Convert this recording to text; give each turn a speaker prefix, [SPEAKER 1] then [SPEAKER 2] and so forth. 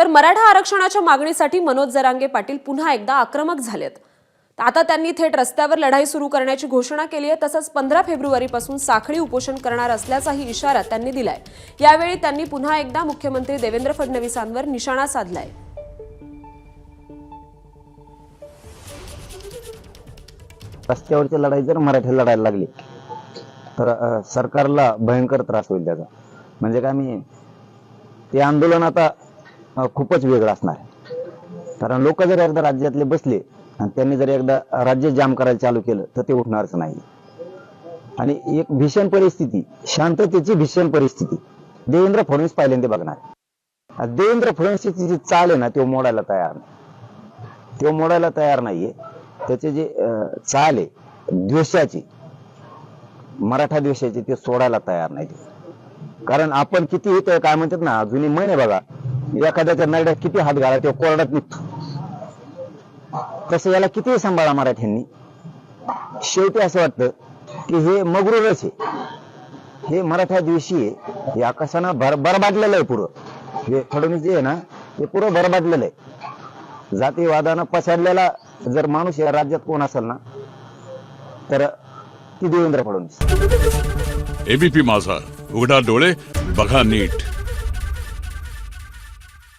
[SPEAKER 1] तर मराठा आरक्षणाच्या मागणीसाठी मनोज जरांगे पाटील पुन्हा एकदा आक्रमक झालेत। आता त्यांनी थेट रस्त्यावर लढाई सुरू करण्याची घोषणा केली आहे। तसंच 15 फेब्रुवारीपासून साखळी उपोषण करणार असल्याचाही इशारा त्यांनी दिलाय। यावेळी त्यांनी पुन्हा एकदा मुख्यमंत्री देवेंद्र फडणवीसांवर निशाणा साधलाय।
[SPEAKER 2] रस्त्यावरची लढाई जर मराठी लढायला लागली तर सरकारला भयंकर त्रास होईल त्याचा। म्हणजे काय मी ते आंदोलन आता खूपच वेगळं असणार आहे। कारण लोक जर एकदा राज्यातले बसले आणि त्यांनी जर एकदा राज्य जाम करायला चालू केलं तर ते उठणारच नाही। आणि एक भीषण परिस्थिती, शांततेची भीषण परिस्थिती देवेंद्र फडणवीस पहिल्यांदा बघणार। देवेंद्र फडणवीसची जी चाल आहे ना तो मोडायला तयार नाही, तो मोडायला तयार नाहीये। त्याचे जे चाल आहे द्वेषाची, मराठा द्वेषाची, ते सोडायला तयार नाही। कारण आपण किती होतोय काय म्हणतात ना, जुनी म्हण आहे बघा, एखाद्याच्या नरड्यात किती हात घाला तो कोरड्यात निघतो, तसं याला किती सांभाळा मराठ्यांनी। शेवटी असं वाटतं की हे मगरूरच आहे, हे मराठा द्वेषी आहे, हे आकाशानं बरबादलेलं आहे पुरं। हे फडणवीस जे आहे ना ते पुरं बरबादलेलं आहे। जातीवादानं पछाडलेला जर माणूस या राज्यात कोण असेल ना तर ती देवेंद्र फडणवीस।
[SPEAKER 3] एबीपी माझा, उघडा डोळे बघा नीट।